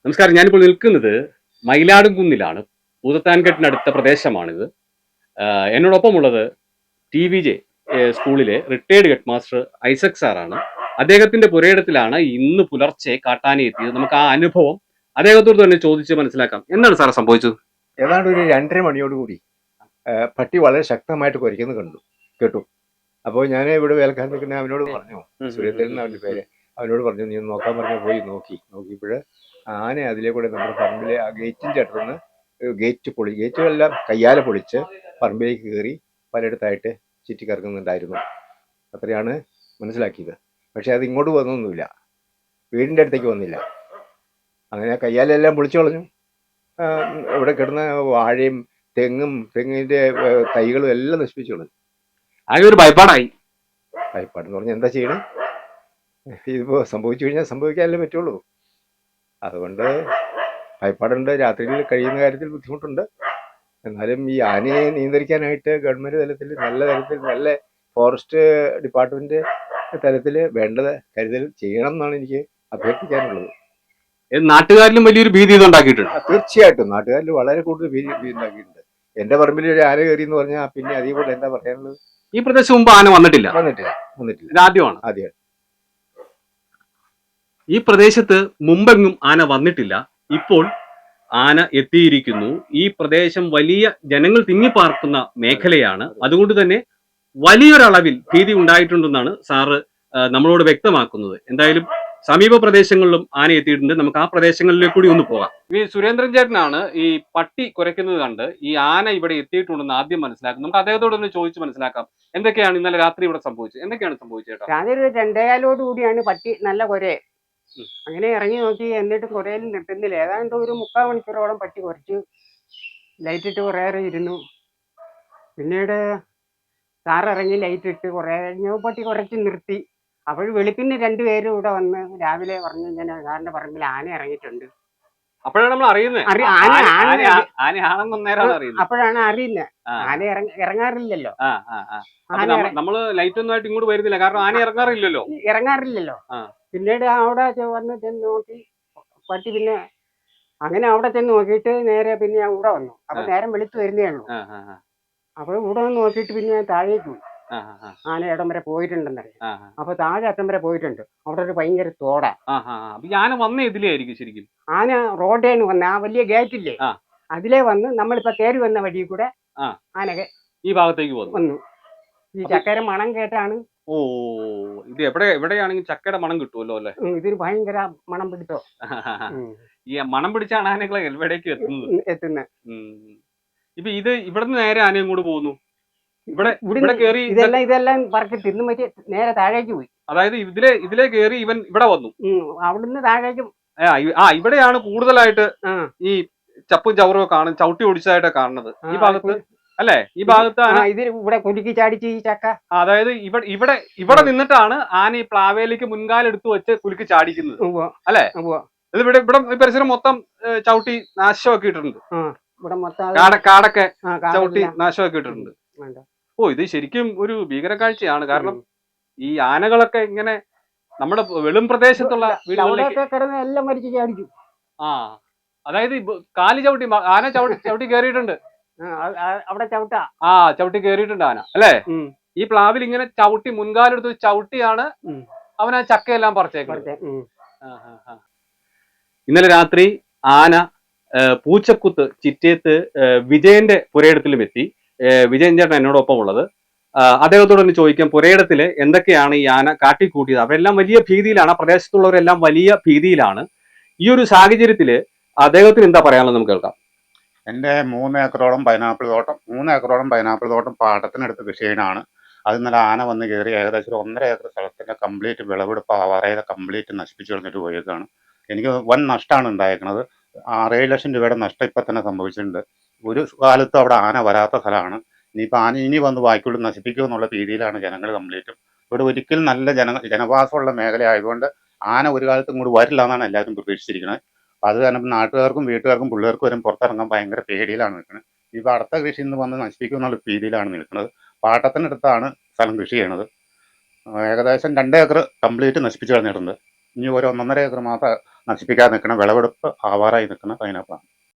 നമസ്കാരം. ഞാനിപ്പോൾ നിൽക്കുന്നത് മയിലാടുംകുന്നിലാണ്. ഭൂതത്താൻകെട്ടിനടുത്ത പ്രദേശമാണിത്. എന്നോടൊപ്പമുള്ളത് TVJ സ്കൂളിലെ റിട്ടയേർഡ് ഹെഡ് മാസ്റ്റർ ഐസക് സാറാണ്. അദ്ദേഹത്തിന്റെ പുരയിടത്തിലാണ് ഇന്ന് പുലർച്ചെ കാട്ടാന എത്തിയത്. നമുക്ക് ആ അനുഭവം അദ്ദേഹത്തോട് തന്നെ ചോദിച്ച് മനസ്സിലാക്കാം. എന്താണ് സാർ സംഭവിച്ചത്? ഏതാണ്ട് ഒരു 2:30 മണിയോടുകൂടി പട്ടി വളരെ ശക്തമായിട്ട് കുരയ്ക്കുന്നത് കേട്ടു. അപ്പോൾ ഞാൻ ഇവിടെ വേലക്കാൻ നിൽക്കുന്ന അവനോട് പറഞ്ഞു, സുരേന്ദ്രൻ എന്ന അവൻ്റെ പേര്, അവനോട് പറഞ്ഞു നീ നോക്കാൻ പറഞ്ഞു. പോയി നോക്കിയപ്പോൾ ആന അതിലെ കൂടെ നമ്മുടെ പറമ്പിലെ ആ ഗേറ്റിൻ്റെ അടുത്തുനിന്ന് ഗേറ്റുകളെല്ലാം കയ്യാലെ പൊളിച്ച് പറമ്പിലേക്ക് കയറി പലയിടത്തായിട്ട് ചുറ്റിക്കറങ്ങുന്നുണ്ടായിരുന്നു. അത്രയാണ് മനസ്സിലാക്കിയത്. പക്ഷെ അത് ഇങ്ങോട്ട് വന്നൊന്നുമില്ല, വീടിൻ്റെ അടുത്തേക്ക് വന്നില്ല. അങ്ങനെ കയ്യാലെല്ലാം പൊളിച്ചു കളഞ്ഞു. ഇവിടെ കിടന്ന വാഴയും തെങ്ങിൻ്റെ തൈകളും എല്ലാം നശിപ്പിച്ചു കളഞ്ഞു. ആകെ ഒരു ഭയപ്പാടായി. ഭയപ്പാടെന്ന് പറഞ്ഞാൽ എന്താ ചെയ്യണേ? ഇതിപ്പോൾ സംഭവിച്ചു കഴിഞ്ഞാൽ സംഭവിക്കാനല്ലേ പറ്റുള്ളൂ. അതുകൊണ്ട് ഭയപ്പാടുണ്ട്. രാത്രിയിൽ കഴിയുന്ന കാര്യത്തിൽ ബുദ്ധിമുട്ടുണ്ട്. എന്നാലും ഈ ആനയെ നിയന്ത്രിക്കാനായിട്ട് ഗവൺമെൻറ് തലത്തിൽ നല്ല ഫോറസ്റ്റ് ഡിപ്പാർട്ട്മെൻറ്റ് തലത്തിൽ വേണ്ടത് കരുതൽ ചെയ്യണം എന്നാണ് എനിക്ക് അഭ്യർത്ഥിക്കാനുള്ളത്. നാട്ടുകാരിലും വലിയൊരു ഭീതി ഇതുണ്ടാക്കിയിട്ടുണ്ട്. തീർച്ചയായിട്ടും നാട്ടുകാരിൽ വളരെ കൂടുതൽ ഭീതി ഉണ്ടാക്കിയിട്ടുണ്ട്. എൻ്റെ പറമ്പിൽ ഒരു ആന കയറി എന്ന് പറഞ്ഞാൽ പിന്നെ അതേ പോലെ എന്താ പറയാനുള്ളത്? ഈ പ്രദേശം മുമ്പ് ആന വന്നിട്ടില്ല. ഇത് ആദ്യമാണ്. ഈ പ്രദേശത്ത് മുമ്പെങ്ങും ആന വന്നിട്ടില്ല. ഇപ്പോൾ ആന എത്തിയിരിക്കുന്നു. ഈ പ്രദേശം വലിയ ജനങ്ങൾ തിങ്ങിപ്പാർക്കുന്ന മേഖലയാണ്. അതുകൊണ്ട് തന്നെ വലിയൊരളവിൽ ഭീതി ഉണ്ടായിട്ടുണ്ടെന്നാണ് സാറ് നമ്മളോട് വ്യക്തമാക്കുന്നത്. എന്തായാലും സമീപ പ്രദേശങ്ങളിലും ആന എത്തിയിട്ടുണ്ട്. നമുക്ക് ആ പ്രദേശങ്ങളിലേക്ക് കൂടി ഒന്ന് പോകാം. ഈ സുരേന്ദ്രൻ ചേട്ടനാണ് ഈ പട്ടി കുരയ്ക്കുന്നത് കണ്ട് ഈ ആന ഇവിടെ എത്തിയിട്ടുണ്ടെന്ന് ആദ്യം മനസ്സിലാക്കുന്നത്. നമുക്ക് അദ്ദേഹത്തോടൊന്ന് ചോദിച്ച് മനസ്സിലാക്കാം. എന്തൊക്കെയാണ് ഇന്നലെ രാത്രി ഇവിടെ സംഭവിച്ചത്? എന്തൊക്കെയാണ് സംഭവിച്ചത് ചേട്ടാ? രാത്രി 2:15 കൂടിയാണ് പട്ടി നല്ല കുരയെ. അങ്ങനെ ഇറങ്ങി നോക്കി, എന്നിട്ട് കുറേയിൽ നിർത്തുന്നില്ല. ഏതാണ്ട് ഒരു 3/4 മണിക്കൂറോളം പട്ടി കുറച്ചു. ലൈറ്റ് ഇട്ട് കുറേ നേരം ഇരുന്നു. പിന്നീട് സാറ് ഇറങ്ങി ലൈറ്റ് ഇട്ട് കുറേ കഴിഞ്ഞപ്പോൾ പട്ടി കുറച്ച് നിർത്തി. അപ്പോൾ വെളുപ്പിന് 2 പേരും ഇവിടെ വന്ന് രാവിലെ പറഞ്ഞു, ഇങ്ങനെ സാറിന്റെ പറമ്പിൽ ആന ഇറങ്ങിയിട്ടുണ്ട്. അപ്പോഴാണ് നമ്മൾ അറിയുന്നത്. അപ്പോഴാണ് അറിയുന്നത്. ആന ഇറങ്ങാറില്ലല്ലോ. നമ്മള് ലൈറ്റ് ഒന്നുമായിട്ട് ഇങ്ങോട്ട് വരുന്നില്ല, കാരണം ആന ഇറങ്ങാറില്ലല്ലോ. പിന്നീട് അവിടെ വന്ന് ചെന്ന് നോക്കി പട്ടി. പിന്നെ അങ്ങനെ അവിടെ ചെന്ന് നോക്കിയിട്ട് നേരെ പിന്നെ ഞാൻ ഇവിടെ വന്നു. അപ്പൊ നേരം വെളുത്ത് വരുന്നേ ഉള്ളൂ. അപ്പൊ ഇവിടെ വന്ന് നോക്കിയിട്ട് പിന്നെ ഞാൻ താഴേക്ക് പോയി. ആന ഇടം വരെ പോയിട്ടുണ്ടെന്നറിയാം. അപ്പൊ താഴെ അറ്റം വരെ പോയിട്ടുണ്ട്. അവിടെ ഒരു ഭയങ്കര തോടാ. ആന വന്ന ഇതിലായിരിക്കും ശരിക്കും. ആന റോഡേന്ന് വന്ന ആ വലിയ ഗേറ്റില്ലേ, അതിലേ വന്ന് നമ്മളിപ്പോ കയറി വന്ന വഴി കൂടെ ആന ഈ ഭാഗത്തേക്ക് വന്നു. ഈ ചക്കര മണം കേട്ടാണ്. ഓ, ഇത് എവിടെയാണെങ്കിൽ ചക്കയുടെ മണം കിട്ടുമല്ലോ അല്ലെ? ഇതൊരു ഭയങ്കര മണം പിടിച്ചോ. ഈ മണം പിടിച്ചാണ് ആനകളെ എവിടേക്ക് എത്തുന്നത്. ഇപ്പൊ ഇത് ഇവിടുന്ന് നേരെ ആന ഇങ്ങോട്ട് പോകുന്നു. ഇതെല്ലാം പറക്കി തിന്നു പറ്റി നേരെ താഴേക്ക് പോയി. അതായത് ഇതിലെ കയറി ഇവൻ ഇവിടെ വന്നു. അവിടുന്ന് താഴേക്കും. ഇവിടെയാണ് കൂടുതലായിട്ട് ഈ ചപ്പും ചവറും ചവിട്ടി ഒടിച്ചതായിട്ട് കാണുന്നത്. ഈ ഭാഗത്ത് അല്ലേ? ഈ ഭാഗത്ത് ഇവിടെ കുലുക്കി ചാടിച്ച് ഈ ചക്ക. അതായത് ഇവിടെ നിന്നിട്ടാണ് ആന ഈ പ്ലാവേലേക്ക് മുൻകാലെടുത്ത് വെച്ച് കുലുക്കി ചാടിക്കുന്നത് അല്ലേ? ഇത് ഇവിടെ പരിസരം മൊത്തം ചവിട്ടി നാശമാക്കിയിട്ടുണ്ട്. കാടൊക്കെ ചവിട്ടി നാശമാക്കിയിട്ടുണ്ട്. ഓ, ഇത് ശരിക്കും ഒരു ഭീകര കാഴ്ചയാണ്. കാരണം ഈ ആനകളൊക്കെ ഇങ്ങനെ നമ്മുടെ വെളും പ്രദേശത്തുള്ള എല്ലാം മരിച്ചു ചാടിച്ചു. അതായത് കാലി ചവിട്ടി ആന ചവിട്ടി കയറിയിട്ടുണ്ട്. അവിടെ ചവിട്ടി കയറിയിട്ടുണ്ട് ആന അല്ലേ? ഈ പ്ലാവിൽ ഇങ്ങനെ ചവിട്ടി മുൻകാലെടുത്ത് ചവിട്ടിയാണ് അവൻ ആ ചക്കയെല്ലാം പറിച്ചേക്കുന്നത്. ഇന്നലെ രാത്രി ആന പൂച്ചക്കുത്ത് ചിറ്റേത്ത് വിജയന്റെ പുരയിടത്തിലും എത്തി. വിജയൻ ചേട്ടൻ എന്നോടൊപ്പം ഉള്ളത്. അദ്ദേഹത്തോട് ഒന്ന് ചോദിക്കാം, പുരയിടത്തില് എന്തൊക്കെയാണ് ഈ ആന കാട്ടിക്കൂട്ടിയത്? അവരെല്ലാം വലിയ ഭീതിയിലാണ്. ആ പ്രദേശത്തുള്ളവരെല്ലാം വലിയ ഭീതിയിലാണ്. ഈ ഒരു സാഹചര്യത്തില് അദ്ദേഹത്തിന് എന്താ പറയാനുള്ളത് നമുക്ക് കേൾക്കാം. എൻ്റെ 3 ഏക്കറോളം പൈനാപ്പിൾ തോട്ടം പാട്ടത്തിനടുത്ത് കൃഷി ചെയ്യുന്നതാണ്. അത് ഇന്നലെ ആന വന്ന് കയറി ഏകദേശം 1.5 ഏക്കർ സ്ഥലത്തിൻ്റെ കംപ്ലീറ്റ് വിളവെടുപ്പ് ആവാറേത് കംപ്ലീറ്റ് നശിപ്പിച്ചു കളഞ്ഞിട്ട് പോയേക്കാണ്. എനിക്ക് വൻ നഷ്ടമാണ് ഉണ്ടായിരിക്കുന്നത്. 6-7 ലക്ഷം രൂപയുടെ നഷ്ടം ഇപ്പം തന്നെ സംഭവിച്ചിട്ടുണ്ട്. ഒരു കാലത്തും അവിടെ ആന വരാത്ത സ്ഥലമാണ്. ഇനിയിപ്പോൾ ആന ഇനി വന്ന് ബാക്കിയുള്ള നശിപ്പിക്കുക എന്നുള്ള രീതിയിലാണ് ജനങ്ങൾ കംപ്ലീറ്റും. ഇവിടെ ഒരിക്കലും നല്ല ജനവാസമുള്ള മേഖല ആയതുകൊണ്ട് ആന ഒരു കാലത്തും ഇങ്ങോട്ട് വരില്ല എന്നാണ് എല്ലാവരും പ്രതീക്ഷിച്ചിരിക്കുന്നത്. അപ്പോൾ അത് കാരണം നാട്ടുകാർക്കും വീട്ടുകാർക്കും പിള്ളേർക്കും വരും പുറത്തിറങ്ങാൻ ഭയങ്കര പേടിയിലാണ് നിൽക്കുന്നത്. ഇപ്പോൾ അടുത്ത കൃഷി ഇന്ന് വന്ന് നശിപ്പിക്കും എന്നുള്ള രീതിയിലാണ് നിൽക്കുന്നത്. പാട്ടത്തിനടുത്താണ് സ്ഥലം കൃഷി ചെയ്യണത്. ഏകദേശം 2 ഏക്കർ കംപ്ലീറ്റ് നശിപ്പിച്ച് കളഞ്ഞിട്ടുണ്ട്. ഇനി ഒരു 1.5 ഏക്കർ മാത്രം നശിപ്പിക്കാതെ നിൽക്കുന്ന വിളവെടുപ്പ് ആവാറായി നിൽക്കുന്ന പൈനാപ്പിളാണ്.